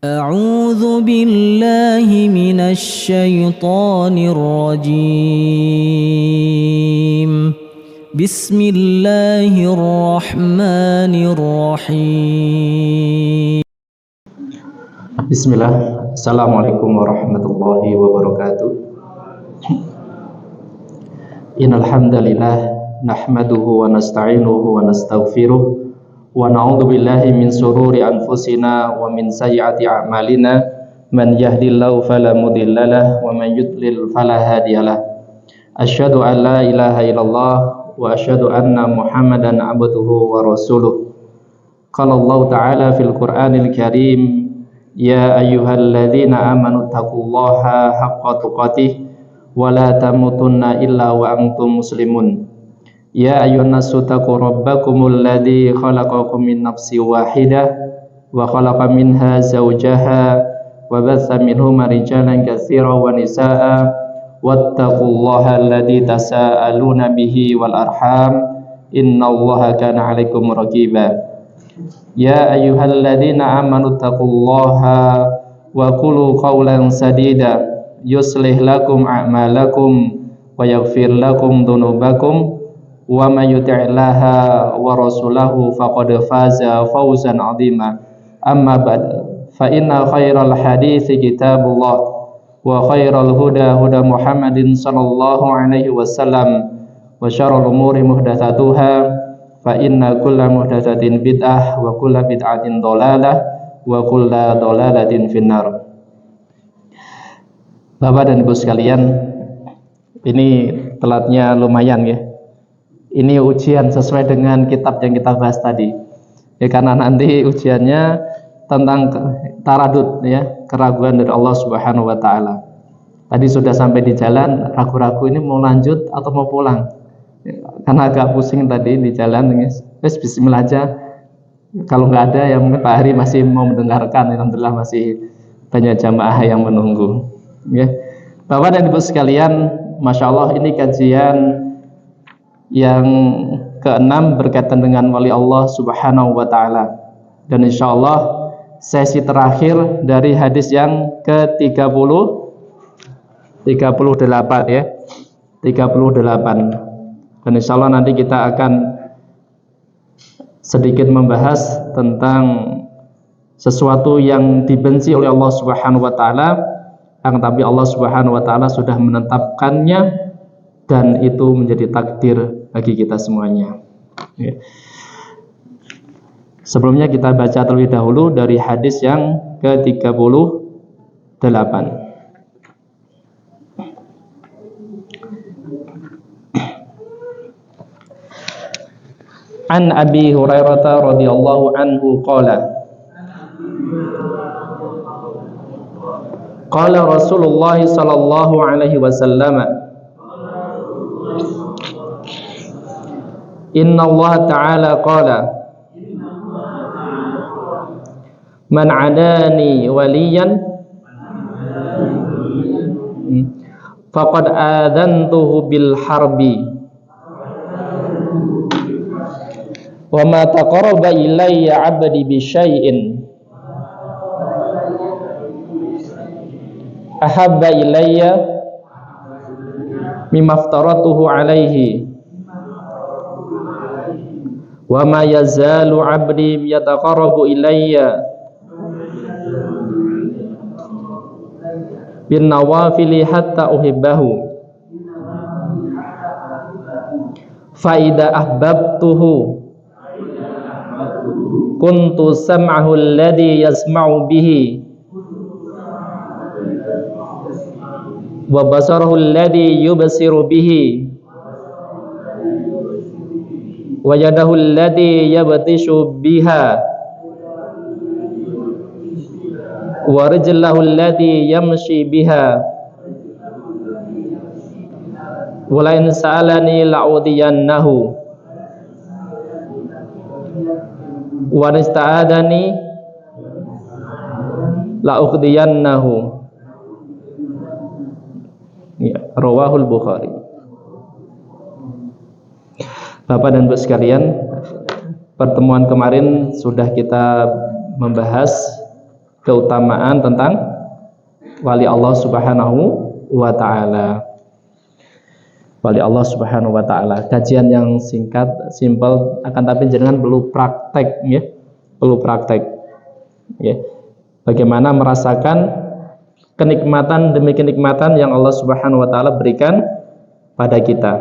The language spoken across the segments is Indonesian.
أعوذ بالله من الشيطان الرجيم بسم الله الرحمن الرحيم Bismillah. Assalamualaikum warahmatullahi wabarakatuh. Innal hamdalillah nahmaduhu wa nasta'inuhu wa nastaghfiruh wa na'udzu billahi min shururi anfusina wa min sayyiati a'malina man yahdihillahu fala mudhillalah wa man yudlil fala hadiyalah. Asyhadu an la ilaha illallah wa asyhadu anna Muhammadan abduhu wa rasuluh. Qala Allah ta'ala fil Qur'anil Karim, ya ayyuhalladzina amanu taqullaha haqqa tuqatih wa la tamutunna illa wa antum muslimun. Ya ayyuhannasu taqu rabbakumul ladzi khalaqakum min nafsin wahidah wa khalaqa minha zawjaha wa batha minhuma rijalan katsiran wa nisaa'a wattaqullaha alladzi tasaaluna bihi wal arham innallaha kana 'alaikum raqiba. Ya ayyuhalladzina amanu taqullaha wa qulu qawlan sadida yuslih lakum a'malakum wa yaghfir lakum dhunubakum wa may yuti'illaha wa rasulahu faqad faza fawzan 'azima. Amma ba'd, fa inna khairal hadithi kitabullah wa khairal huda huda Muhammadin sallallahu alaihi wasallam wa syarrul umuri muhdatsatuha fa inna kulla muhdatsatin bid'ah wa kulla bid'atin dhalalah wa kulla dhalalatin finnar. Bapak dan Ibu sekalian, ini telatnya lumayan ya. Ini ujian sesuai dengan kitab yang kita bahas tadi. Ya, karena nanti ujiannya tentang taradud ya, keraguan dari Allah Subhanahu wa taala. Tadi sudah sampai di jalan, ragu-ragu ini mau lanjut atau mau pulang. Karena agak pusing tadi di jalan, wes bismillah aja. Kalau nggak ada ya mungkin Pak Hari masih mau mendengarkan. Alhamdulillah masih banyak jamaah yang menunggu. Ya. Bapak dan Ibu sekalian, masya Allah ini kajian yang keenam berkaitan dengan wali Allah Subhanahu wa taala. Dan insya Allah sesi terakhir dari hadis yang ke-38 ya. 38. Dan insya Allah nanti kita akan sedikit membahas tentang sesuatu yang dibenci oleh Allah Subhanahu wa taala, yang tapi Allah Subhanahu wa taala sudah menetapkannya dan itu menjadi takdir bagi kita semuanya. Ya. Sebelumnya kita baca terlebih dahulu dari hadis yang ke-38. An Abi Hurairah radhiyallahu anhu qala qala Rasulullah sallallahu alaihi wasallam, inna Allah ta'ala qala man adani waliyan faqad adantuhu bil harbi wa ma taqarraba ilayya 'abdi bi syai'in ahabba ilayya mimma aftaratuhu alaihi wa ma yazalu 'abdi yataqarrabu ilayya bin nawafili hatta uhibbahu fa idza ahbabtuhu kuntu sam'ahu alladhi yasma'u bihi wa basarahu alladhi yubsiru bihi wa yadahu allati yabtishu biha wa rijlahu allati yamshi biha wa la in sa'alani la'udiyannahu wa nista'adani la'ukhdiyannahu. Ya, rawahul Bukhari. Bapak dan Ibu sekalian, pertemuan kemarin sudah kita membahas keutamaan tentang wali Allah Subhanahu wa taala. Wali Allah Subhanahu wa taala. Kajian yang singkat, simpel, akan tapi jenengan perlu praktek ya. Perlu praktek. Ya. Bagaimana merasakan kenikmatan demi kenikmatan yang Allah Subhanahu wa taala berikan pada kita.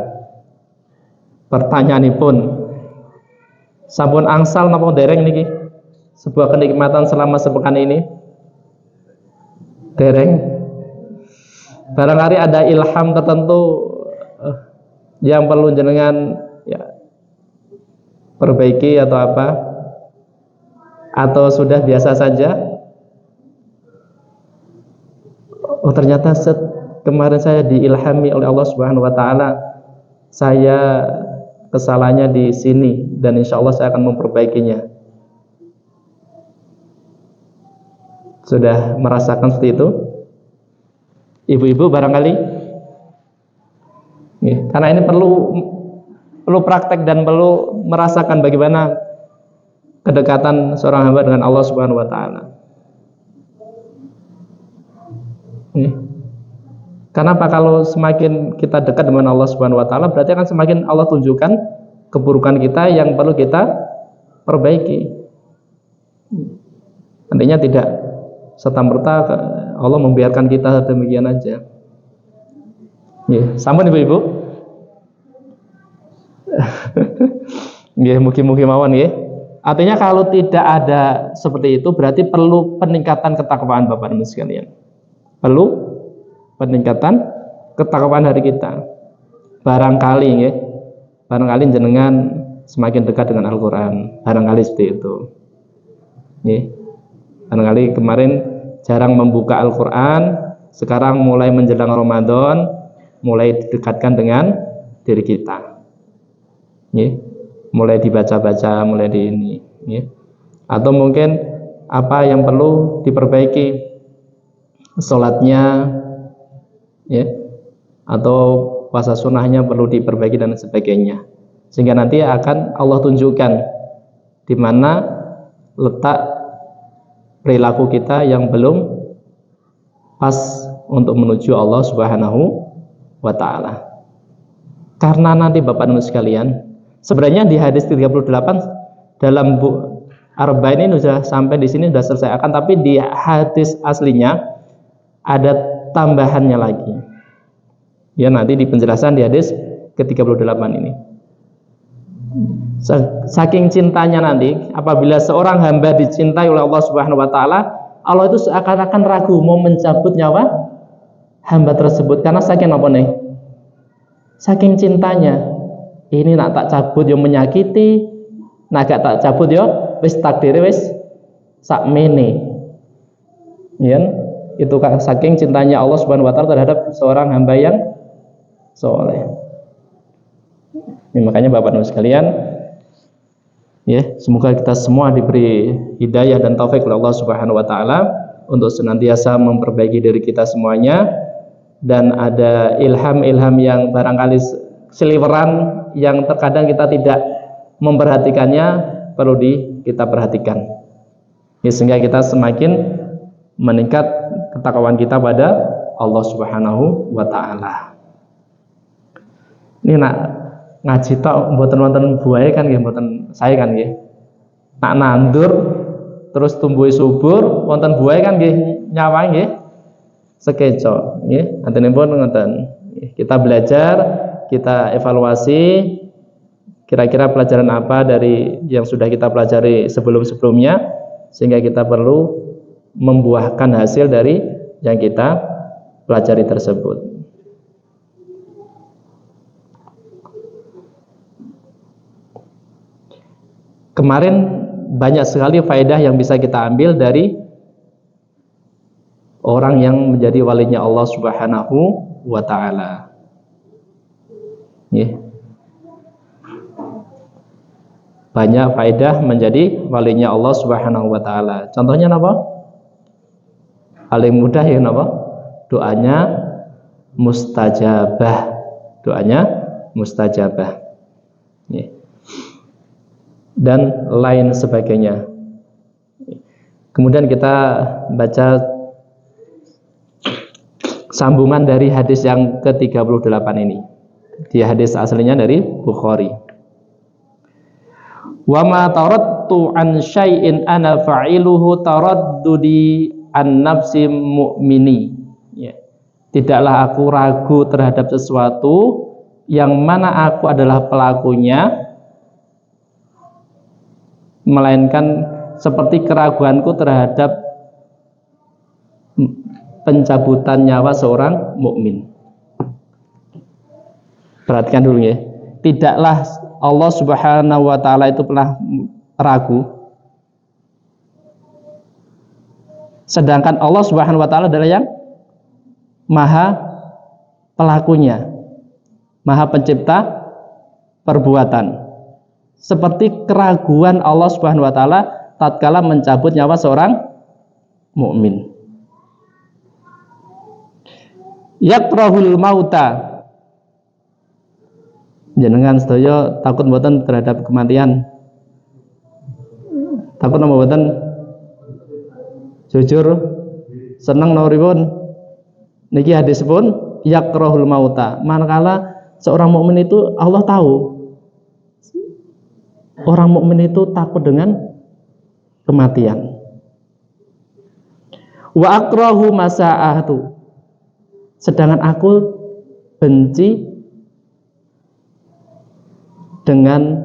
Pertanyaanipun, sampun angsal napa dereng niki? Sebuah kenikmatan selama sepekan ini? Dereng. Barangkali ada ilham tertentu yang perlu jenengan ya perbaiki atau apa? Atau sudah biasa saja? Oh ternyata kemarin saya diilhami oleh Allah Subhanahu wa taala, saya kesalahannya di sini dan insya Allah saya akan memperbaikinya. Sudah merasakan seperti itu? Ibu-ibu barangkali? Ya, karena ini perlu praktek dan perlu merasakan bagaimana kedekatan seorang hamba dengan Allah Subhanahu wa taala. Kenapa? Kalau semakin kita dekat dengan Allah Subhanahu wa taala, berarti akan semakin Allah tunjukkan keburukan kita yang perlu kita perbaiki. Nantinya tidak serta-merta Allah membiarkan kita demikian aja. Ya, sampun ibu-ibu. Nggih, mugi-mugi mawon nggih. Artinya kalau tidak ada seperti itu berarti perlu peningkatan ketakwaan Bapak Ibu sekalian. Perlu peningkatan ketakwaan dari kita. Barangkali nggih. Barangkali jenengan semakin dekat dengan Al-Qur'an. Barangkali seperti itu. Nggih. Barangkali kemarin jarang membuka Al-Qur'an, sekarang mulai menjelang Ramadan mulai didekatkan dengan diri kita. Nggih. Mulai dibaca-baca, mulai di ini, nggih. Atau mungkin apa yang perlu diperbaiki, sholatnya, ya, atau puasa sunnahnya perlu diperbaiki dan sebagainya, sehingga nanti akan Allah tunjukkan di mana letak perilaku kita yang belum pas untuk menuju Allah Subhanahu wa taala. Karena nanti Bapak Ibu sekalian, sebenarnya di hadis 38 dalam Arba'in ini sudah sampai di sini sudah selesai, akan tapi di hadis aslinya ada tambahannya lagi. Ya nanti di penjelasan di hadis ke-38 ini. Saking cintanya nanti apabila seorang hamba dicintai oleh Allah Subhanahu wa taala, Allah itu seakan-akan ragu mau mencabut nyawa hamba tersebut karena saking apa nih? Saking cintanya. Ini nak tak cabut yo menyakiti, nak gak tak cabut yo wis takdire wis sakmene. Ya, itu saking cintanya Allah Subhanahu wa taala terhadap seorang hamba yang soleh. Ini makanya Bapak Ibu sekalian, ya, semoga kita semua diberi hidayah dan taufik oleh Allah Subhanahu wa taala untuk senantiasa memperbaiki diri kita semuanya, dan ada ilham-ilham yang barangkali seliweran yang terkadang kita tidak memperhatikannya perlu kita perhatikan, ya, sehingga kita semakin meningkat ketakwaan kita pada Allah Subhanahu wa taala. Ini nak ngaji tok mboten wonten buahe kan nggih, mboten saya kan nggih. Nak nandur terus tumbuh subur wonten buahe kan nggih nyawa nggih sekeco nggih. Antenipun ngoten. Kita belajar, kita evaluasi kira-kira pelajaran apa dari yang sudah kita pelajari sebelum-sebelumnya, sehingga kita perlu membuahkan hasil dari yang kita pelajari tersebut. Kemarin banyak sekali faedah yang bisa kita ambil dari orang yang menjadi walinya Allah Subhanahu wa taala. Banyak faedah menjadi walinya Allah Subhanahu wa taala. Contohnya apa? Paling mudah ya apa? Doanya mustajabah. Doanya mustajabah. Dan lain sebagainya. Kemudian kita baca sambungan dari hadis yang ke-38 ini. Di hadis aslinya dari Bukhari. Wa ma taradtu an syai'in ana fa'iluhu taraddudi an nafsi mu'mini. Ya. Tidaklah aku ragu terhadap sesuatu yang mana aku adalah pelakunya, melainkan seperti keraguanku terhadap pencabutan nyawa seorang mukmin. Perhatikan dulu ya. Tidaklah Allah Subhanahu wa taala itu pernah ragu. Sedangkan Allah Subhanahu wa taala adalah yang maha pelakunya, maha pencipta perbuatan. Seperti keraguan Allah Subhanahu wa taala tatkala mencabut nyawa seorang mukmin. Yakrahul mauta. Jenengan sedaya takut mboten terhadap kematian? Takut napa mboten? Jujur seneng napa pripun? Niki hadis pun yakrahul mauta. Manakala seorang mukmin itu Allah tahu. Orang mukmin itu takut dengan kematian. Wa akrahu masa'atu. Sedangkan aku benci dengan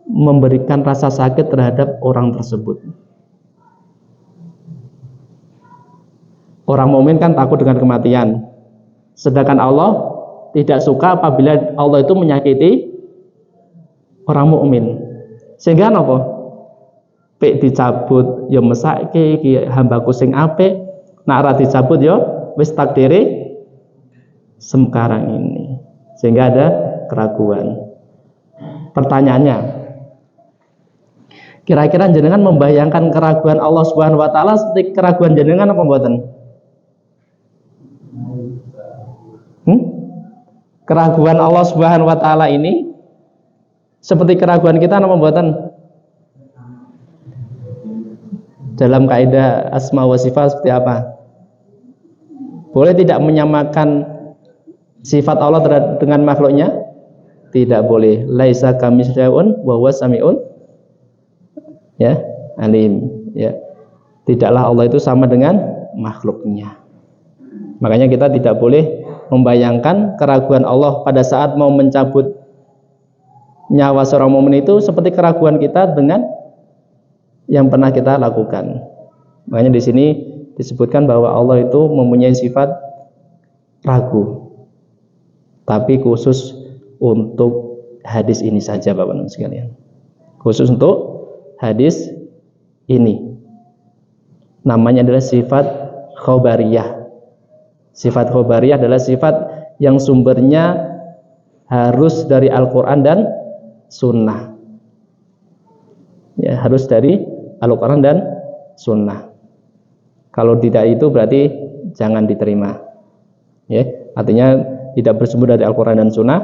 memberikan rasa sakit terhadap orang tersebut. Orang mukmin kan takut dengan kematian. Sedangkan Allah tidak suka apabila Allah itu menyakiti orang mukmin. Sehingga napa? Pek dicabut ya mesake iki hambaku sing apik, nek ora dicabut ya wis takdire sekarang ini. Sehingga ada keraguan. Pertanyaannya, kira-kira jenengan membayangkan keraguan Allah Subhanahu wa taala seperti keraguan jenengan apa mboten? Keraguan Allah Subhanahu wa taala ini seperti keraguan kita apa mboten? Dalam kaidah asma wa sifat seperti apa? Boleh tidak menyamakan sifat Allah dengan makhluknya? Tidak boleh. Laisa kamitslihi wa huwas samiul ya alim ya. Tidaklah Allah itu sama dengan makhluknya. Makanya kita tidak boleh membayangkan keraguan Allah pada saat mau mencabut nyawa seorang mukmin itu seperti keraguan kita dengan yang pernah kita lakukan. Makanya di sini disebutkan bahwa Allah itu mempunyai sifat ragu. Tapi khusus untuk hadis ini saja Bapak-Ibu sekalian. Khusus untuk hadis ini. Namanya adalah sifat khobariyah. Sifat khobariyah adalah sifat yang sumbernya harus dari Al-Quran dan Sunnah. Ya, harus dari Al-Quran dan Sunnah. Kalau tidak itu berarti jangan diterima. Ya, artinya tidak bersumber dari Al-Quran dan Sunnah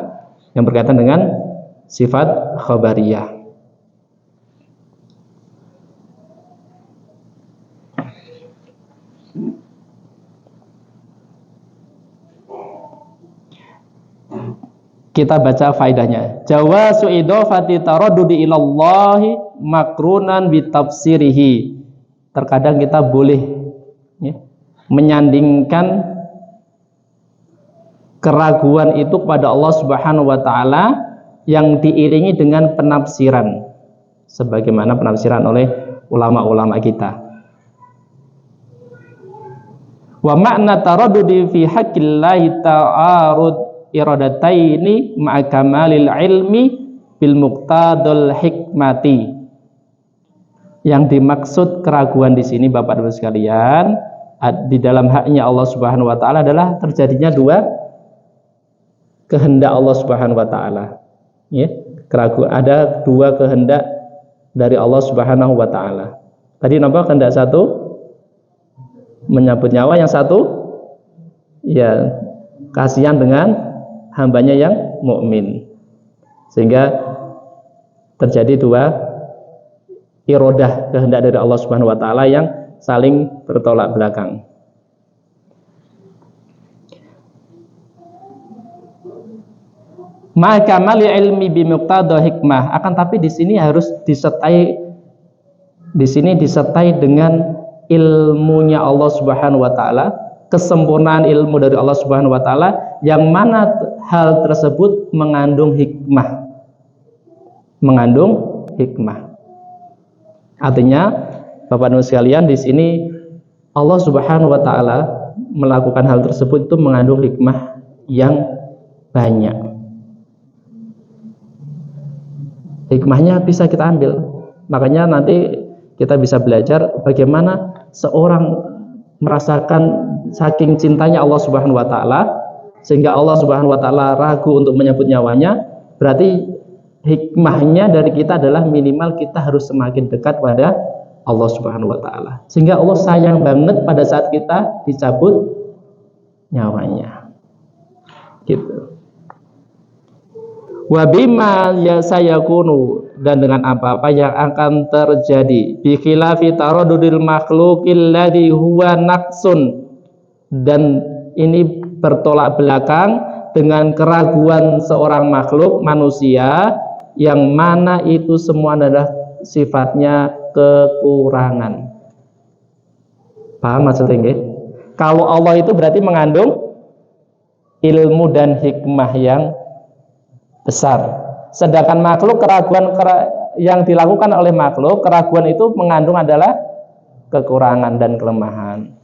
yang berkaitan dengan sifat khabariyah. Kita baca faidahnya. Jawazu idhofati taraddudi ilallahi makrunan bitafsirihi. Terkadang kita boleh ya, menyandingkan keraguan itu kepada Allah Subhanahu wa taala yang diiringi dengan penafsiran sebagaimana penafsiran oleh ulama-ulama kita. Wa makna taraddudi fi haqqillahi ta'arud iradataini ma'a kamalil ilmi bil muqtadal hikmati. Yang dimaksud keraguan di sini Bapak Ibu sekalian, di dalam haknya Allah Subhanahu wa taala adalah terjadinya dua kehendak Allah Subhanahu wa taala. Ya, ada dua kehendak dari Allah Subhanahu wa taala. Tadi nampak kehendak satu menyabut nyawa, yang satu ya kasihan dengan hambanya yang mukmin. Sehingga terjadi dua iradah, kehendak dari Allah Subhanahu wa taala yang saling bertolak belakang. Maka mali ilmi bimuqtada hikmah, akan tapi di sini harus disertai dengan ilmunya Allah Subhanahu wa taala, kesempurnaan ilmu dari Allah Subhanahu wa taala yang mana hal tersebut mengandung hikmah. Artinya, Bapak Ibu sekalian, di sini Allah Subhanahu wa taala melakukan hal tersebut itu mengandung hikmah yang banyak. Hikmahnya bisa kita ambil. Makanya nanti kita bisa belajar bagaimana seorang merasakan saking cintanya Allah Subhanahu wa taala sehingga Allah Subhanahu wa taala ragu untuk menyebut nyawanya. Berarti hikmahnya dari kita adalah minimal kita harus semakin dekat pada Allah Subhanahu wa taala. Sehingga Allah sayang banget pada saat kita dicabut nyawanya. Gitu. Wa bima ya sayakunu, dan dengan apa-apa yang akan terjadi, bi khilafi taradudil makhluqil ladzi huwa naqsun, dan ini bertolak belakang dengan keraguan seorang makhluk manusia yang mana itu semua adalah sifatnya kekurangan. Paham maksudnya nggih? Kalau Allah itu berarti mengandung ilmu dan hikmah yang besar. Sedangkan makhluk, keraguan yang dilakukan oleh makhluk, keraguan itu mengandung adalah kekurangan dan kelemahan.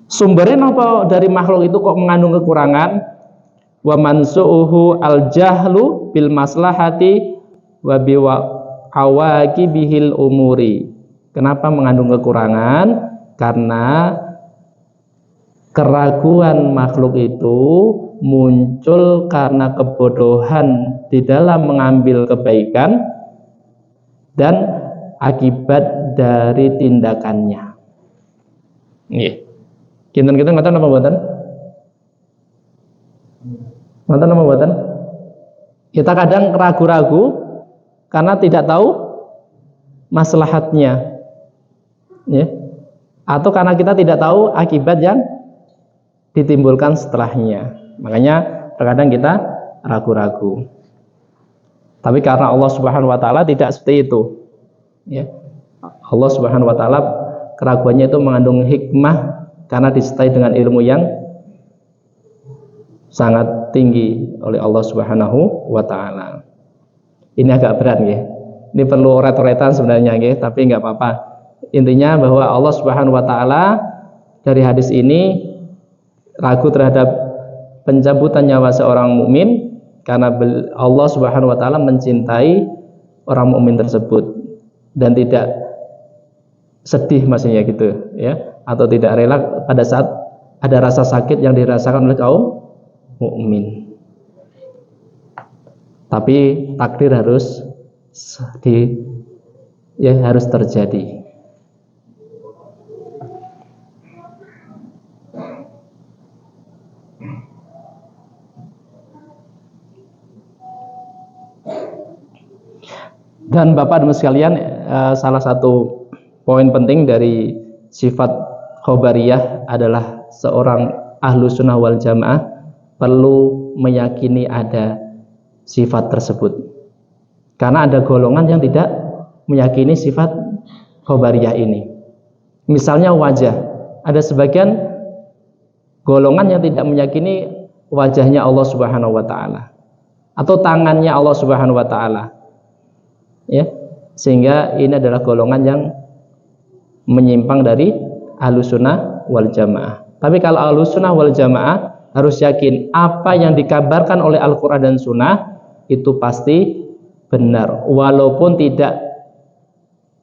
Sumbernya apa dari makhluk itu kok mengandung kekurangan? Wa mansu'uhu al-jahlu bil maslahati wa biwaqibihil umuri. Kenapa mengandung kekurangan? Karena keraguan makhluk itu muncul karena kebodohan di dalam mengambil kebaikan dan akibat dari tindakannya. Nggih. Kinten-kinten ngoten apa mboten? Ngoten apa mboten? Kita kadang ragu-ragu karena tidak tahu maslahatnya. Ya. Atau karena kita tidak tahu akibat yang ditimbulkan setelahnya. Makanya terkadang kita ragu-ragu. Tapi karena Allah Subhanahu wa taala tidak seperti itu. Ya. Allah Subhanahu wa taala keraguannya itu mengandung hikmah karena disertai dengan ilmu yang sangat tinggi oleh Allah Subhanahu wa taala. Ini agak berat nggih. Ini perlu ret-retan sebenarnya nggih, tapi enggak apa-apa. Intinya bahwa Allah Subhanahu wa taala dari hadis ini ragu terhadap pencabutan nyawa seorang mukmin karena Allah Subhanahu wa taala mencintai orang mukmin tersebut dan tidak sedih maksudnya gitu ya, atau tidak rela pada saat ada rasa sakit yang dirasakan oleh kaum mukmin. Tapi takdir harus harus terjadi. Dan Bapak dan Ibu sekalian, salah satu poin penting dari sifat khobariyah adalah seorang ahlu sunnah wal jamaah perlu meyakini ada sifat tersebut. Karena ada golongan yang tidak meyakini sifat khobariyah ini. Misalnya wajah, ada sebagian golongan yang tidak meyakini wajahnya Allah Subhanahu wa taala atau tangannya Allah Subhanahu wa taala. Ya, sehingga ini adalah golongan yang menyimpang dari ahlussunnah wal jamaah. Tapi kalau ahlussunnah wal jamaah harus yakin apa yang dikabarkan oleh Al-Quran dan Sunnah itu pasti benar, walaupun tidak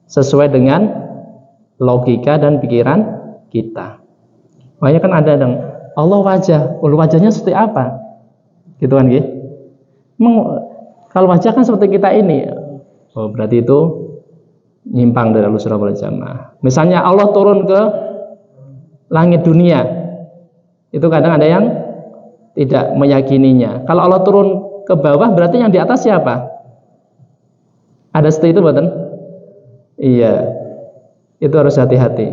sesuai dengan logika dan pikiran kita. Makanya kan ada yang Allah wajahnya seperti apa? Gitu kan, gitu. Kalau wajah kan seperti kita ini. Oh, berarti itu nyimpang dari ahlussunnah wal jamaah. Misalnya Allah turun ke langit dunia, itu kadang ada yang tidak meyakininya. Kalau Allah turun ke bawah, berarti yang di atas siapa? Ada seperti itu betul? Iya. Itu harus hati-hati.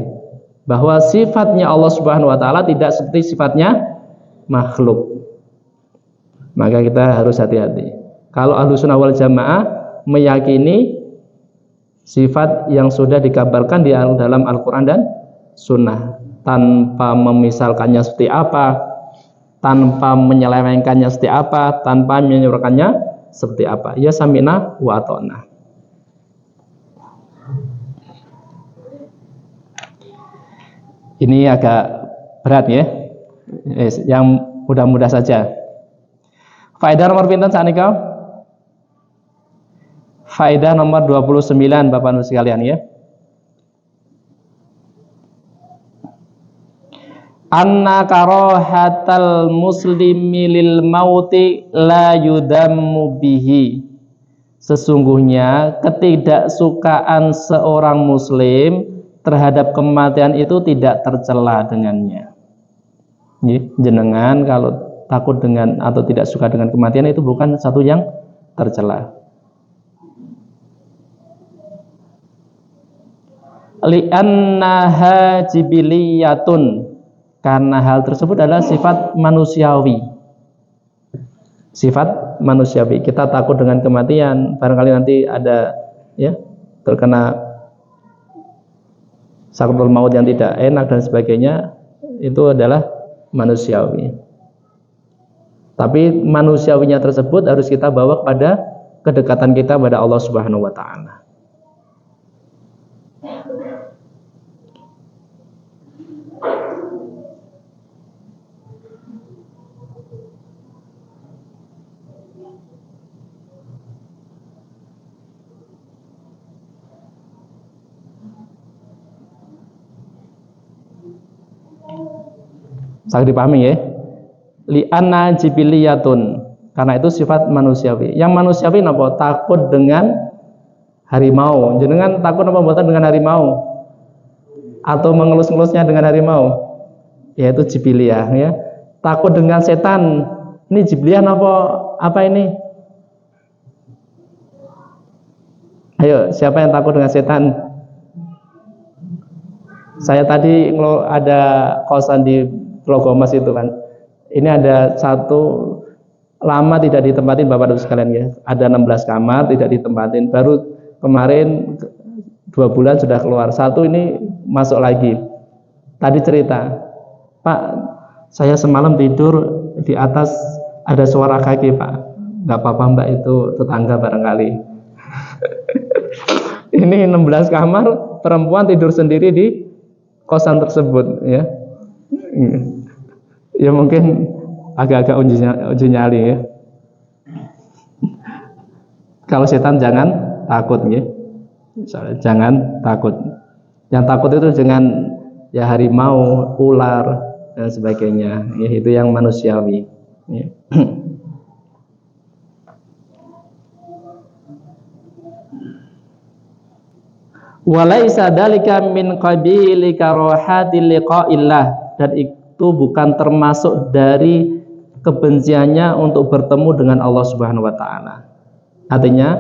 Bahwa sifatnya Allah Subhanahu wa taala tidak seperti sifatnya makhluk. Maka kita harus hati-hati. Kalau Ahlussunnah wal Jamaah meyakini sifat yang sudah dikabarkan di dalam Al-Quran dan Sunnah, tanpa memisalkannya seperti apa, tanpa menyelewengkannya seperti apa, tanpa menyuruhkannya seperti apa. Ya sami'na wa ata'na. Ini agak berat ya. Yang mudah-mudah saja. Faedah nomor pinten sanika? Faedah nomor 29 Bapak Ibu sekalian ya. Anna karahatal muslimi lil mauti la yudammu bihi. Sesungguhnya ketidaksukaan seorang muslim terhadap kematian itu tidak tercela dengannya. Jenengan kalau takut dengan atau tidak suka dengan kematian itu bukan satu yang tercela. Li'annaha jibiliyatun, karena hal tersebut adalah sifat manusiawi. Sifat manusiawi. Kita takut dengan kematian, barangkali nanti ada ya terkena sakaratul maut yang tidak enak dan sebagainya, itu adalah manusiawi. Tapi manusiawinya tersebut harus kita bawa kepada kedekatan kita pada Allah Subhanahu wa taala. Sangat dipahami ya. Li'anna jibiliyatun, karena itu sifat manusiawi. Yang manusiawi napa? Takut dengan harimau. Jenengan takut apa mboten dengan harimau? Atau mengelus-ngelusnya dengan harimau? Yaitu jibiliyah ya. Takut dengan setan. Ini jibiliyah napa? Apa ini? Ayo, siapa yang takut dengan setan? Saya tadi ada kosan di Logomas itu kan. Ini ada satu lama tidak ditempatin Bapak Ibu sekalian ya. Ada 16 kamar tidak ditempatin. Baru kemarin 2 bulan sudah keluar. Satu ini masuk lagi. Tadi cerita, Pak, saya semalam tidur di atas ada suara kaki Pak. Gak apa-apa Mbak, itu tetangga barangkali. Ini 16 kamar, perempuan tidur sendiri di kosan tersebut ya. Ya mungkin agak-agak uji nyali ya. Kalau setan jangan takut ya. Jangan takut. Yang takut itu dengan ya harimau, ular dan sebagainya. Ya, itu yang manusiawi. Ya. Walaisa dzalika min qabili karahati liqa'illah, dan itu bukan termasuk dari kebenciannya untuk bertemu dengan Allah Subhanahu wa taala. Artinya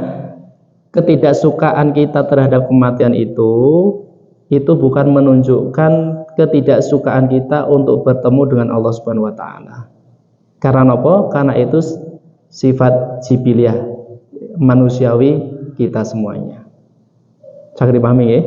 ketidaksukaan kita terhadap kematian itu bukan menunjukkan ketidaksukaan kita untuk bertemu dengan Allah Subhanahu wa taala. Karena apa? Karena itu sifat jibiliyah manusiawi kita semuanya. Sangat dipahami ya?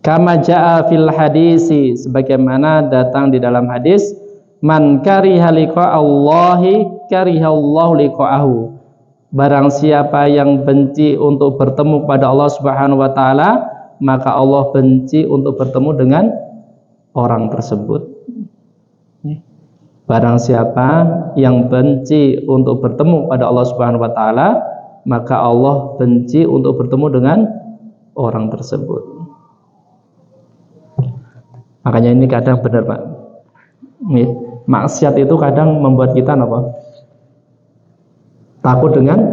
Kama jaa fil hadisi, sebagaimana datang di dalam hadis, man kariha liqa'allahi karihallahu liqa'ahu. Barang siapa yang benci untuk bertemu kepada Allah Subhanahu wa taala, maka Allah benci untuk bertemu dengan orang tersebut. Barang siapa yang benci untuk bertemu kepada Allah Subhanahu wa taala, maka Allah benci untuk bertemu dengan orang tersebut. Makanya ini kadang benar Pak. Maksiat itu kadang membuat kita apa? Takut dengan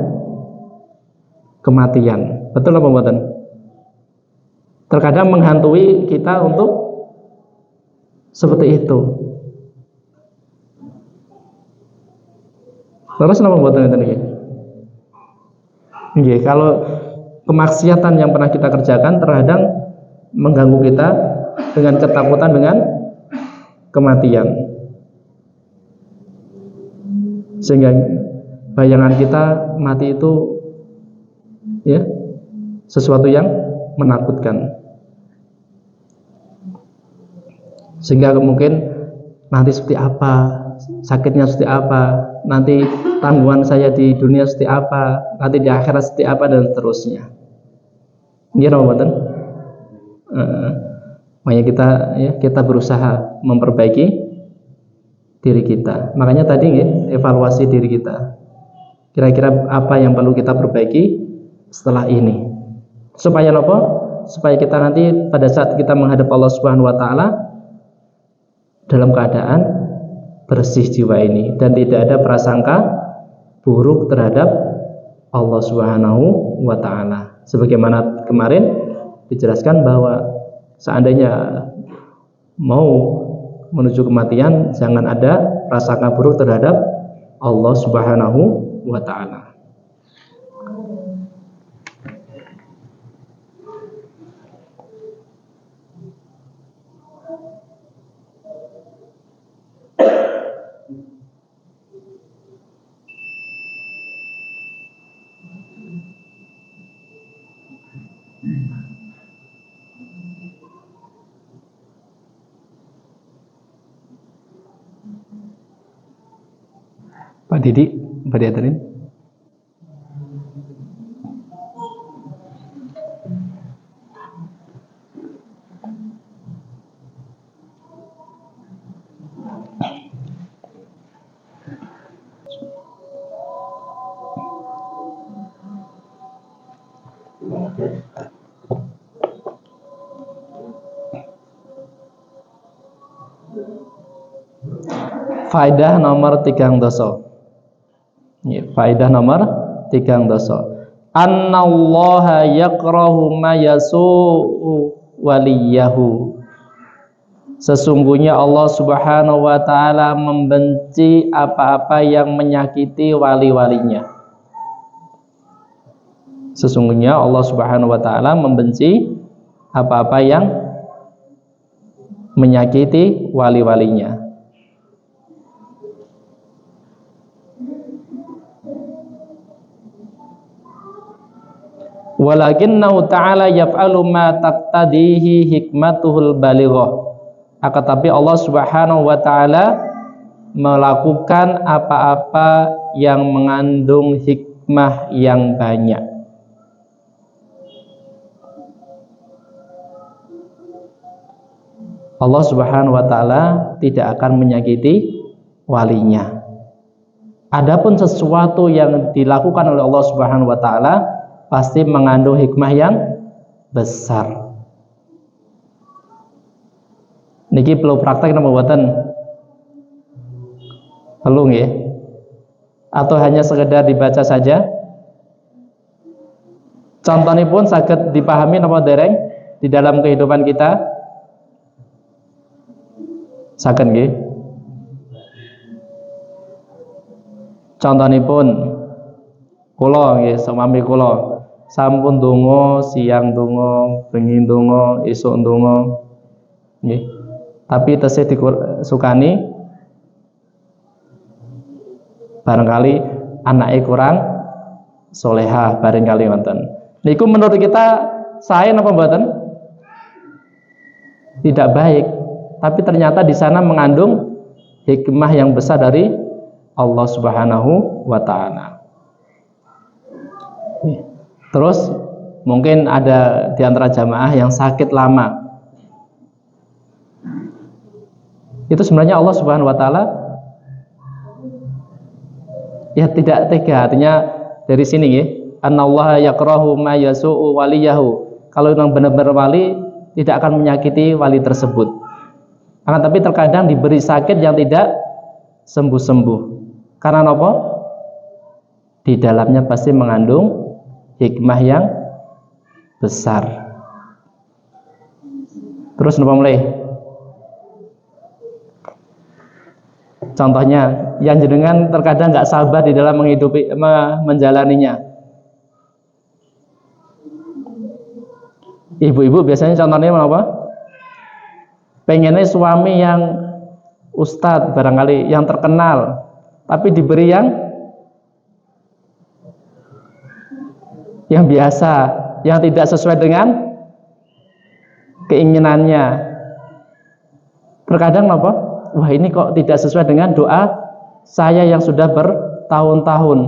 kematian. Betul apa mboten? Terkadang menghantui kita untuk seperti itu. Terus apa mboten ngeten iki? Nggih, kalau kemaksiatan yang pernah kita kerjakan terkadang mengganggu kita dengan ketakutan dengan kematian, sehingga bayangan kita mati itu ya sesuatu yang menakutkan, sehingga mungkin nanti seperti apa, sakitnya seperti apa, nanti tanggungan saya di dunia seperti apa, nanti di akhirat seperti apa, dan seterusnya. Nggih napa mboten? Makanya kita berusaha memperbaiki diri kita. Makanya tadi evaluasi diri kita. Kira-kira apa yang perlu kita perbaiki setelah ini? Supaya apa? Supaya kita nanti pada saat kita menghadap Allah Subhanahu wa taala dalam keadaan bersih jiwa ini dan tidak ada prasangka buruk terhadap Allah Subhanahu wa taala. Sebagaimana kemarin dijelaskan bahwa seandainya mau menuju kematian, jangan ada prasangka buruk terhadap Allah Subhanahu wa taala. Pak Didi, Pak Diatarin. Faedah nomor 3 doso. Faedah nomor 3 doso. Annallaha yakrahu ma yasu'u waliyahu. Sesungguhnya Allah Subhanahu wa taala membenci apa-apa yang menyakiti wali-walinya. Sesungguhnya Allah Subhanahu wa taala membenci apa-apa yang menyakiti wali-walinya. Walakinnahu ta'ala yaf'alu ma taqtadihi hikmatuhul balighah. Akan tapi Allah Subhanahu wa taala melakukan apa-apa yang mengandung hikmah yang banyak. Allah Subhanahu wa taala tidak akan menyakiti walinya. Adapun sesuatu yang dilakukan oleh Allah Subhanahu wa taala pasti mengandung hikmah yang besar. Niki perlu praktek napa mboten? Perlu nggih? Atau hanya sekedar dibaca saja? Contohnya pun saged dipahami napa dereng di dalam kehidupan kita? Saged nggih? Contohnya pun kula nggih, samami kula sampun donga, siang donga, bengi donga, esuk donga. Nggih. Tapi tesih disukani barangkali anake kurang solehah barangkali wonten. Niku menurut kita sae napa mboten? Tidak baik. Tapi ternyata di sana mengandung hikmah yang besar dari Allah Subhanahu wa taala. Terus mungkin ada di antara jamaah yang sakit lama. Itu sebenarnya Allah Subhanahu wa taala ya tidak tega. Artinya dari sini ya, annallaha yakrahu ma yasu'u waliyahu. Kalau memang benar-benar wali tidak akan menyakiti wali tersebut. Akan tapi terkadang diberi sakit yang tidak sembuh-sembuh. Karena apa? Di dalamnya pasti mengandung hikmah yang besar. Terus napa mulai? Contohnya, yang jenengan terkadang nggak sabar di dalam menjalaninya. Ibu-ibu biasanya contohnya apa? Pengennya suami yang ustadz barangkali, yang terkenal, tapi diberi yang biasa, yang tidak sesuai dengan keinginannya. Terkadang apa? Wah, ini kok tidak sesuai dengan doa saya yang sudah bertahun-tahun.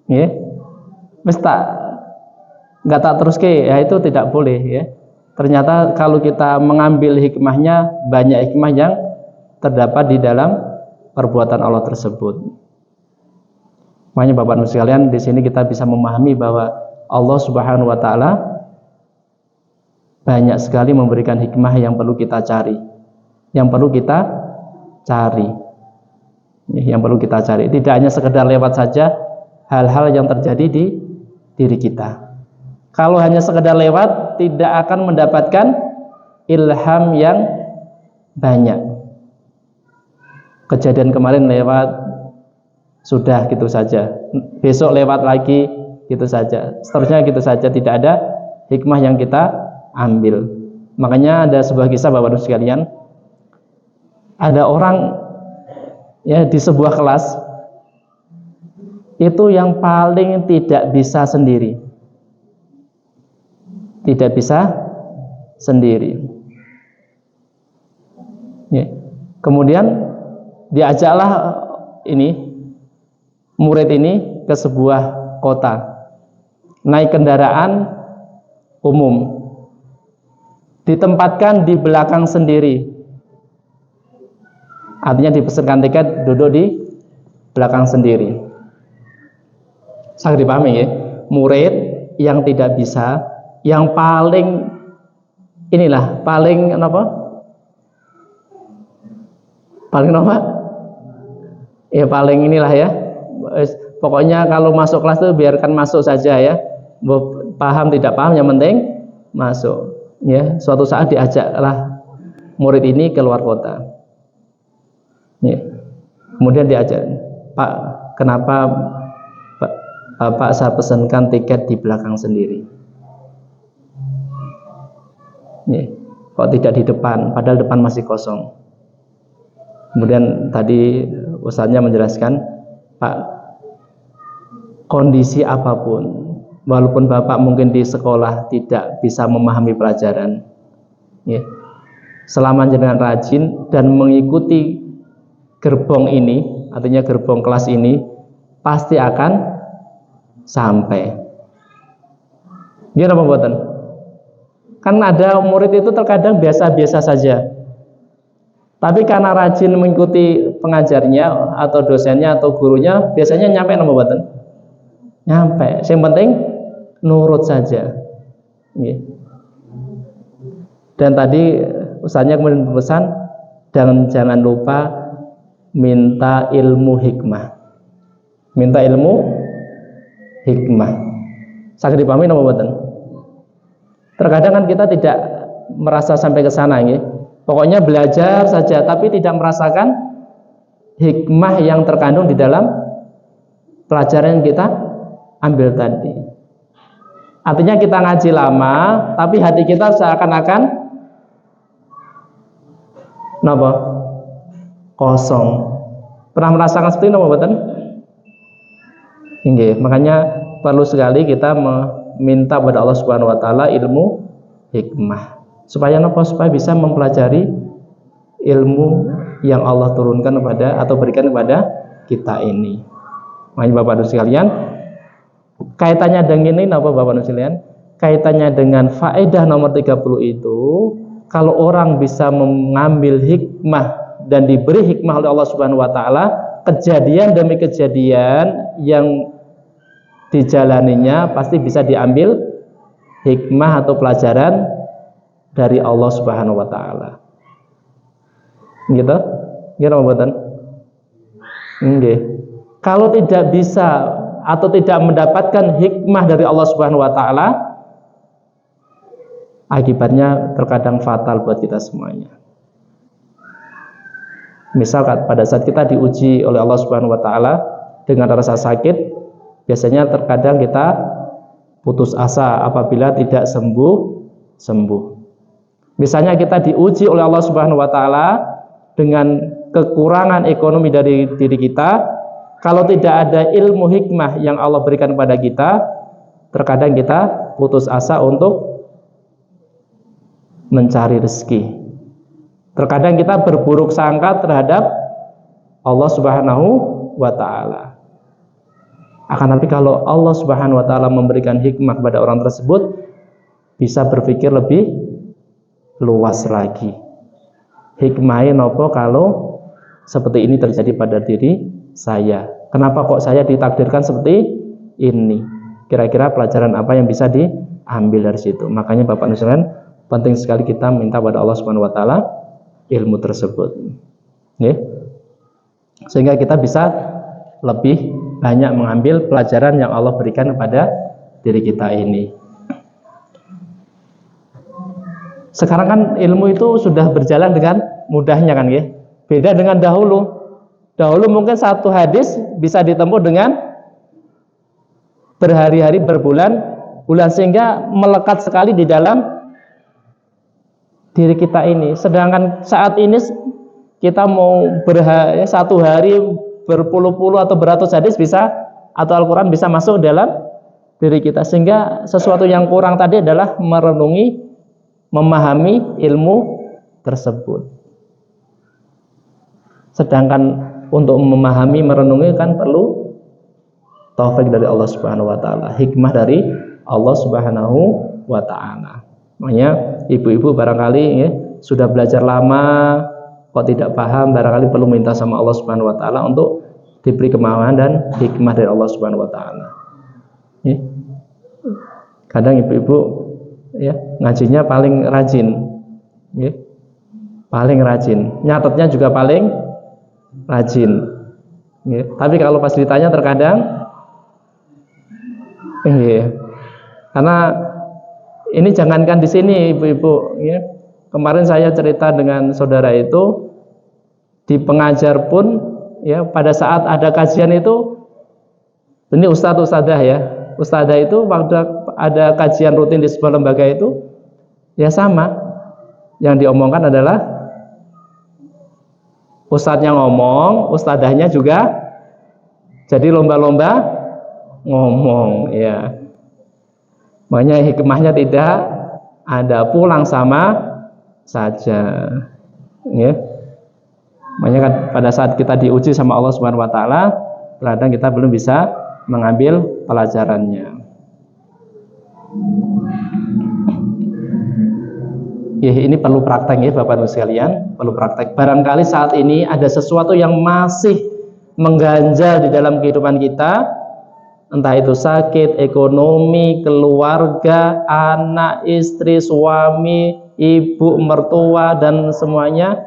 Ya. Wis nggak tak teruske, ya itu tidak boleh ya. Ternyata kalau kita mengambil hikmahnya, banyak hikmah yang terdapat di dalam perbuatan Allah tersebut. Makanya Bapak Ibu sekalian, di sini kita bisa memahami bahwa Allah Subhanahu wa taala banyak sekali memberikan hikmah yang perlu kita cari. Yang perlu kita cari. Yang perlu kita cari. Tidak hanya sekedar lewat saja hal-hal yang terjadi di diri kita. Kalau hanya sekedar lewat, tidak akan mendapatkan ilham yang banyak. Kejadian kemarin lewat, sudah gitu saja. Besok lewat lagi, gitu saja. Seterusnya gitu saja, tidak ada hikmah yang kita ambil. Makanya ada sebuah kisah Bapak Ibu sekalian. Ada orang ya di sebuah kelas itu yang paling tidak bisa sendiri. Tidak bisa sendiri. Ya. Kemudian diajaklah murid ini ke sebuah kota, naik kendaraan umum, ditempatkan di belakang sendiri. Artinya dipesankan tiket, duduk di belakang sendiri. Sangat dipahami ya. Murid yang tidak bisa, yang paling paling apa? Paling apa? Ya paling inilah ya. Pokoknya kalau masuk kelas itu biarkan masuk saja ya. Paham tidak paham yang penting masuk. Ya, suatu saat diajaklah murid ini keluar kota. Ya. Kemudian diajak, Pak, kenapa Pak saya pesankan tiket di belakang sendiri? Ya. Kok tidak di depan? Padahal depan masih kosong. Kemudian tadi ustaznya menjelaskan, Pak, kondisi apapun, walaupun Bapak mungkin di sekolah tidak bisa memahami pelajaran, ya, selama jenengan rajin dan mengikuti gerbong ini, artinya gerbong kelas ini, pasti akan sampai. Dia apa buatan? Kan ada murid itu terkadang biasa-biasa saja, tapi karena rajin mengikuti pengajarnya atau dosennya atau gurunya, biasanya nyampe apa buatan? Nyampe. Yang penting nurut saja. Dan tadi ustaznya kemudian berpesan, jangan lupa minta ilmu hikmah. Minta ilmu hikmah. Sangat dipahami nama boten? Terkadang kan kita tidak merasa sampai ke sana ya. Pokoknya belajar saja tapi tidak merasakan hikmah yang terkandung di dalam pelajaran yang kita ambil tadi. Artinya kita ngaji lama tapi hati kita seakan-akan kosong. Pernah merasakan seperti itu mboten? Nggih, makanya perlu sekali kita meminta kepada Allah Subhanahu wa taala ilmu hikmah. Supaya supaya bisa mempelajari ilmu yang Allah turunkan kepada atau berikan kepada kita ini. Makanya Bapak Ibu sekalian, kaitannya dengan ini Bapak Ibu sekalian? Kaitannya dengan faedah nomor 30 itu, kalau orang bisa mengambil hikmah dan diberi hikmah oleh Allah Subhanahu wa taala, kejadian demi kejadian yang dijalaninya pasti bisa diambil hikmah atau pelajaran dari Allah Subhanahu wa taala. Gitu? Gimana mboten? Nggih. Kalau tidak bisa atau tidak mendapatkan hikmah dari Allah Subhanahu wa taala, akibatnya terkadang fatal buat kita semuanya. Misal pada saat kita diuji oleh Allah Subhanahu wa taala dengan rasa sakit, biasanya terkadang kita putus asa apabila tidak sembuh. Misalnya kita diuji oleh Allah Subhanahu wa taala dengan kekurangan ekonomi dari diri kita, kalau tidak ada ilmu hikmah yang Allah berikan kepada kita, terkadang kita putus asa untuk mencari rezeki. Terkadang kita berburuk sangka terhadap Allah Subhanahu wa taala. Akan tapi kalau Allah Subhanahu wa taala memberikan hikmah kepada orang tersebut, bisa berpikir lebih luas lagi. Hikmahnya nopo kalau seperti ini terjadi pada diri saya. Kenapa kok saya ditakdirkan seperti ini? Kira-kira pelajaran apa yang bisa diambil dari situ? Makanya Bapak Ibu sekalian, penting sekali kita minta pada Allah Subhanahu wa taala ilmu tersebut. Nggih. Sehingga kita bisa lebih banyak mengambil pelajaran yang Allah berikan kepada diri kita ini. Sekarang kan ilmu itu sudah berjalan dengan mudahnya kan ya. Beda dengan dahulu. Dahulu mungkin satu hadis bisa ditempuh dengan berhari-hari, berbulan-bulan, sehingga melekat sekali di dalam diri kita ini. Sedangkan saat ini kita mau satu hari berpuluh-puluh atau beratus hadis bisa, atau Al-Quran bisa masuk dalam diri kita. Sehingga sesuatu yang kurang tadi adalah merenungi, memahami ilmu tersebut. Sedangkan untuk memahami, merenungi kan perlu taufik dari Allah Subhanahu wa taala, hikmah dari Allah Subhanahu wa taala. Makanya ibu-ibu barangkali ya, sudah belajar lama kok tidak paham, barangkali perlu minta sama Allah Subhanahu wa taala untuk diberi kemampuan dan hikmah dari Allah Subhanahu wa taala. Ya. Kadang ibu-ibu ya ngajinya paling rajin, ya. Paling rajin, nyatetnya juga paling rajin, ya. Tapi kalau pas ditanya terkadang karena ini jangankan di sini ibu-ibu, ya. Kemarin saya cerita dengan saudara itu di pengajar pun, ya, pada saat ada kajian itu, ini ustadz-ustadzah ya, ustadzah itu waktu ada kajian rutin di sebuah lembaga itu, ya sama, yang diomongkan adalah ustadznya ngomong, ustadzahnya juga jadi lomba-lomba ngomong, ya. Makanya hikmahnya tidak ada, pulang sama saja, ya. Makanya kan pada saat kita diuji sama Allah Subhanahu wa taala, kadang kita belum bisa mengambil pelajarannya. Ya, ini perlu praktek ya Bapak Ibu sekalian, perlu praktek. Barangkali saat ini ada sesuatu yang masih mengganjal di dalam kehidupan kita, entah itu sakit, ekonomi, keluarga, anak, istri, suami, ibu, mertua, dan semuanya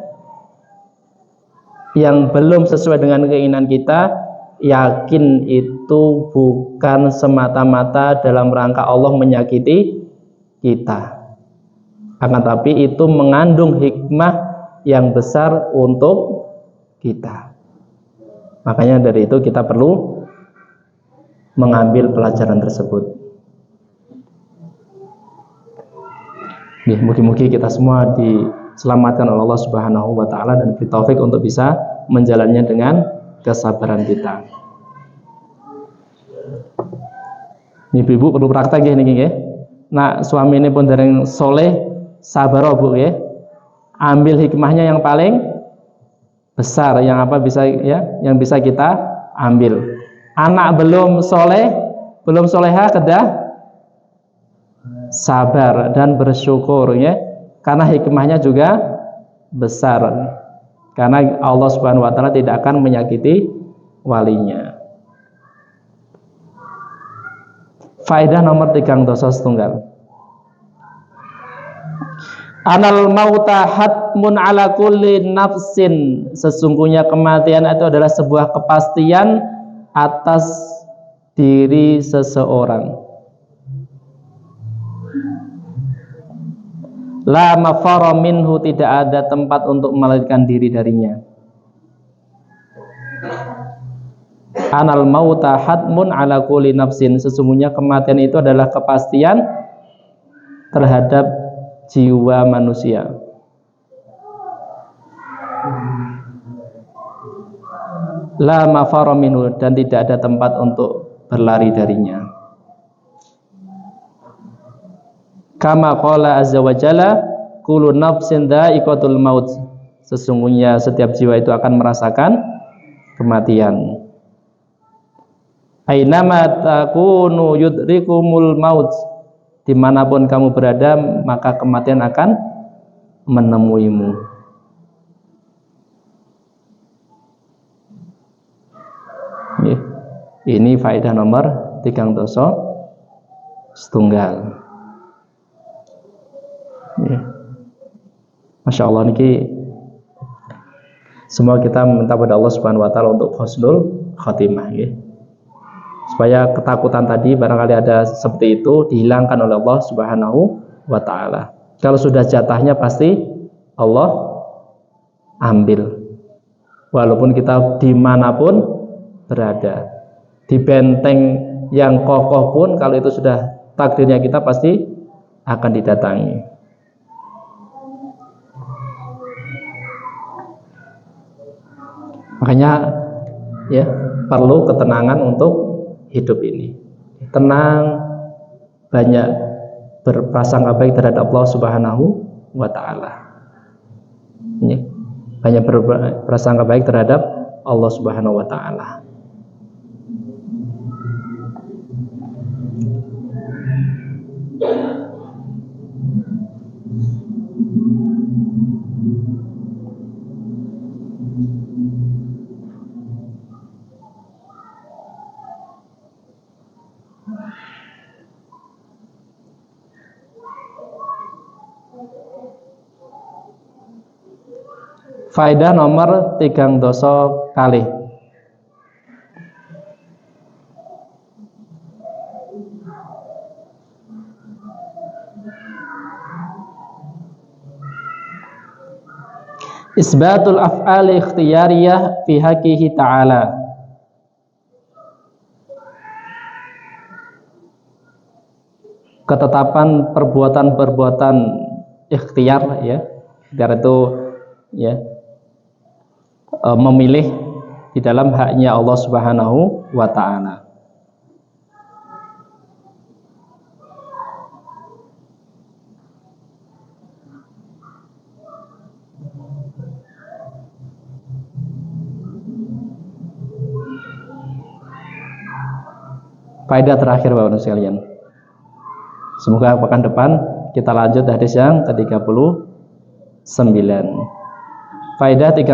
yang belum sesuai dengan keinginan kita. Yakin itu bukan semata-mata dalam rangka Allah menyakiti kita, akan tapi itu mengandung hikmah yang besar untuk kita. Makanya dari itu kita perlu mengambil pelajaran tersebut. Mugi-mugi kita semua diselamatkan oleh Allah Subhanahu wa taala dan diberi taufik untuk bisa menjalannya dengan kesabaran kita. Ini ibu perlu praktek ya niki nggih. Nah, suami ini pun dereng soleh, sabar Bu ya. Ambil hikmahnya yang paling besar, yang apa bisa ya, yang bisa kita ambil. Anak belum soleh, belum soleha, kedah sabar dan bersyukur ya, karena hikmahnya juga besar. Karena Allah Subhanahu wa taala tidak akan menyakiti walinya. Faedah nomor 3 dosa setunggal. Anal mauta hatmun ala kulli nafsin, sesungguhnya kematian itu adalah sebuah kepastian atas diri seseorang. La mafara minhu, tidak ada tempat untuk melarikan diri darinya. Anal mauta hatmun ala kulli nafsin, sesungguhnya kematian itu adalah kepastian terhadap jiwa manusia. La mafara minhu, dan tidak ada tempat untuk berlari darinya. Kama qala azza wa jalla, kullu nafsin dha'iqatul maut, sesungguhnya setiap jiwa itu akan merasakan kematian. Ainama takunu yudrikumul maut, dimanapun kamu berada maka kematian akan menemuimu. Ini faedah nomor 3.1. Masya Allah, niki semua kita minta pada Allah Subhanahu wa Ta'ala untuk husnul khatimah, supaya ketakutan tadi barangkali ada seperti itu dihilangkan oleh Allah Subhanahu wa Ta'ala. Kalau sudah jatahnya pasti Allah ambil, walaupun kita dimanapun berada, di benteng yang kokoh pun, kalau itu sudah takdirnya kita pasti akan didatangi. Makanya ya perlu ketenangan untuk hidup ini. Tenang, banyak berprasangka baik terhadap Allah Subhanahu wa Ta'ala. Banyak berprasangka baik terhadap Allah Subhanahu wa Ta'ala. Faedah nomor 3 kali. Isbatul af'ali ikhtiyariyah fi haqqihi ta'ala. Ketetapan perbuatan-perbuatan ikhtiar, ya. Ikhtiar itu ya memilih di dalam haknya Allah Subhanahu wa Ta'ala. Faedah terakhir Bapak-Ibu sekalian. Semoga pekan depan kita lanjut hadis yang ke-39. Faedah 3.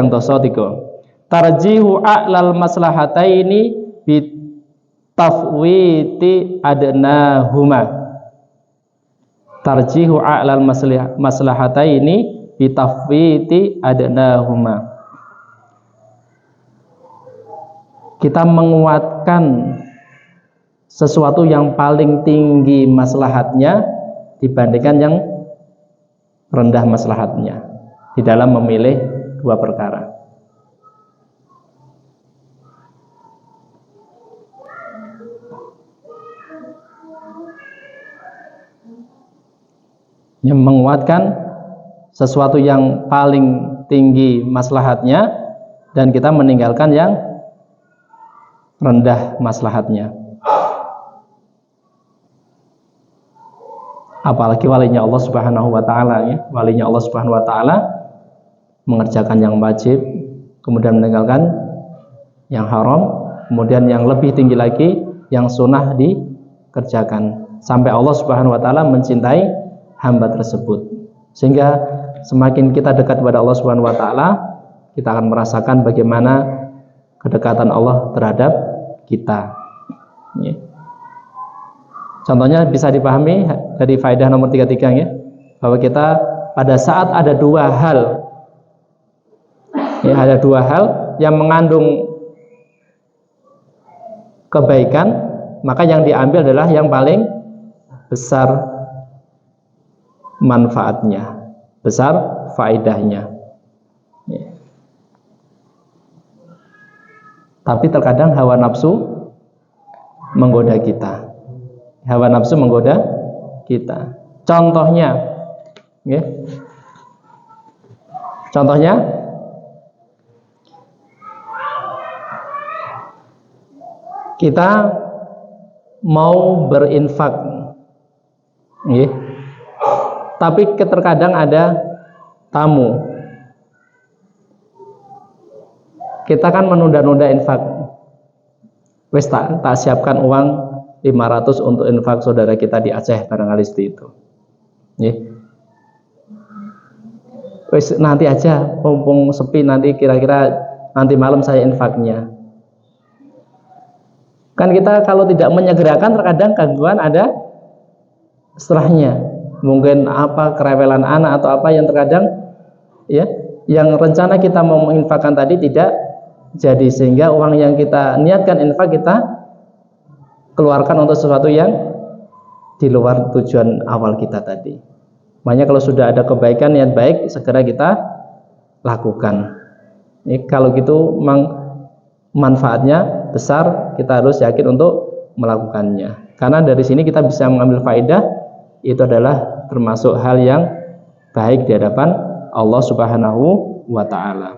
Tarjihu a'lal maslahataini bitafwiti adnahuma. Tarjihu a'lal maslahataini bitafwiti adnahuma. Kita menguatkan sesuatu yang paling tinggi maslahatnya dibandingkan yang rendah maslahatnya di dalam memilih dua perkara. Yang menguatkan sesuatu yang paling tinggi maslahatnya dan kita meninggalkan yang rendah maslahatnya. Apalagi walinya Allah Subhanahu wa Ta'ala, ya. Walinya Allah Subhanahu wa Ta'ala mengerjakan yang wajib, kemudian meninggalkan yang haram, kemudian yang lebih tinggi lagi yang sunnah dikerjakan, sampai Allah Subhanahu wa Ta'ala mencintai hamba tersebut. Sehingga semakin kita dekat kepada Allah Subhanahu wa Ta'ala, kita akan merasakan bagaimana kedekatan Allah terhadap kita, ya. Contohnya bisa dipahami dari faedah nomor 33, ya, bahwa kita pada saat ada dua hal, ya, ada dua hal yang mengandung kebaikan, maka yang diambil adalah yang paling besar manfaatnya, besar faedahnya. Ya. Tapi terkadang hawa nafsu menggoda kita. Hawa nafsu menggoda kita. Contohnya, ya. Contohnya, kita mau berinfak, ya. Tapi terkadang ada tamu. Kita kan menunda-nunda infak. Wes tak siapkan uang 500 untuk infak saudara kita di Aceh barangkali seperti itu. Ya. Wes nanti aja, mumpung sepi, nanti kira-kira nanti malam saya infaknya. Kan kita kalau tidak menyegerakan terkadang gangguan ada setelahnya. Mungkin apa kerewelan anak atau apa yang terkadang, ya, yang rencana kita mau menginfakkan tadi tidak jadi, sehingga uang yang kita niatkan infak kita keluarkan untuk sesuatu yang di luar tujuan awal kita tadi. Makanya kalau sudah ada kebaikan, niat baik, segera kita lakukan. Ini kalau gitu memang manfaatnya besar, kita harus yakin untuk melakukannya. Karena dari sini kita bisa mengambil faedah, itu adalah termasuk hal yang baik di hadapan Allah Subhanahu wa Ta'ala.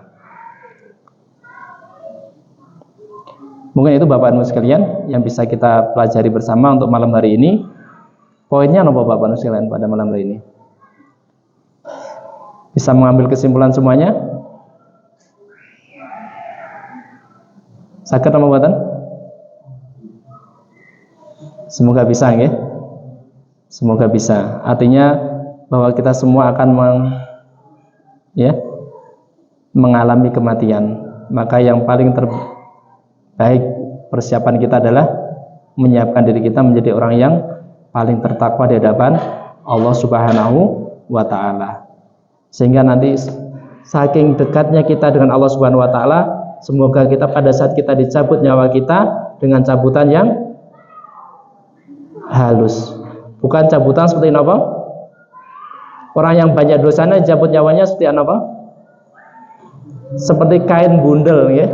Mungkin itu Bapak Ibu sekalian yang bisa kita pelajari bersama untuk malam hari ini. Poinnya apa Bapak Ibu sekalian pada malam hari ini? Bisa mengambil kesimpulan semuanya? Sakit apa buatan? Semoga bisa, ya. Semoga bisa. Artinya bahwa kita semua akan mengalami kematian. Maka yang paling terbaik persiapan kita adalah menyiapkan diri kita menjadi orang yang paling bertakwa di hadapan Allah Subhanahu wa Ta'ala. Sehingga nanti saking dekatnya kita dengan Allah Subhanahu wa Ta'ala, semoga kita pada saat kita dicabut nyawa kita dengan cabutan yang halus. Bukan cabutan seperti apa? Orang yang banyak dosanya dicabut nyawanya seperti apa? Seperti kain bundel, ya.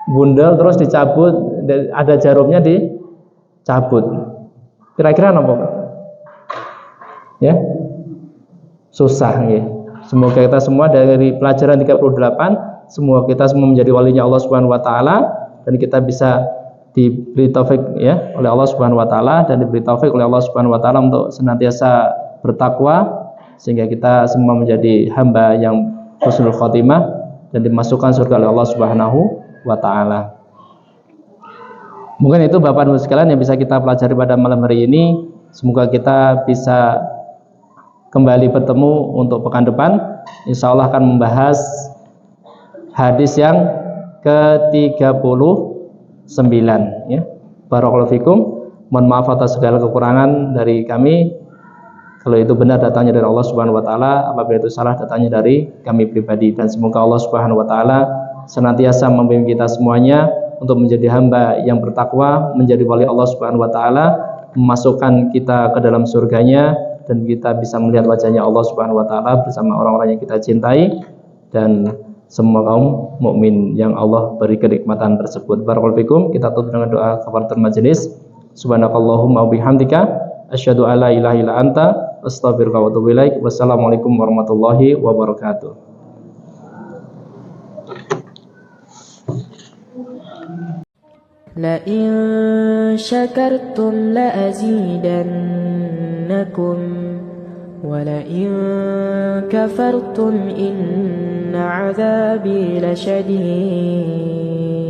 Bundel terus dicabut, ada jarumnya dicabut. Kira-kira apa? Ya. Susah, ya. Semoga kita semua dari pelajaran 38, semoga kita semua menjadi walinya Allah Subhanahu wa Ta'ala, dan kita bisa diberi taufik, ya, oleh Allah Subhanahu wa Ta'ala, dan diberi taufik oleh Allah Subhanahu wa Ta'ala untuk senantiasa bertakwa, sehingga kita semua menjadi hamba yang husnul khotimah dan dimasukkan surga oleh Allah Subhanahu wa Ta'ala. Mungkin itu Bapak Ibu sekalian yang bisa kita pelajari pada malam hari ini. Semoga kita bisa kembali bertemu untuk pekan depan. Insya Allah akan membahas hadis yang ke-39, ya. Barakallahu fikum. Mohon maaf atas segala kekurangan dari kami. Kalau itu benar datangnya dari Allah Subhanahu wa Ta'ala, apabila itu salah datangnya dari kami pribadi. Dan semoga Allah Subhanahu wa Ta'ala senantiasa membimbing kita semuanya untuk menjadi hamba yang bertakwa, menjadi wali Allah Subhanahu wa Ta'ala, memasukkan kita ke dalam surganya, dan kita bisa melihat wajahnya Allah Subhanahu wa Ta'ala bersama orang-orang yang kita cintai, dan semua kaum mukmin yang Allah beri kenikmatan tersebut. Barakallahu fikum. Kita tutup dengan doa kafaratul majelis. Subhanakallahumma wa bihamdika asyhadu an la ilaha illa anta astaghfiruka wa atubu ilaik. Wassalamualaikum warahmatullahi wabarakatuh. La in syakartum la azidannakum wa la in kafartum inna 'adzabi lasyadid.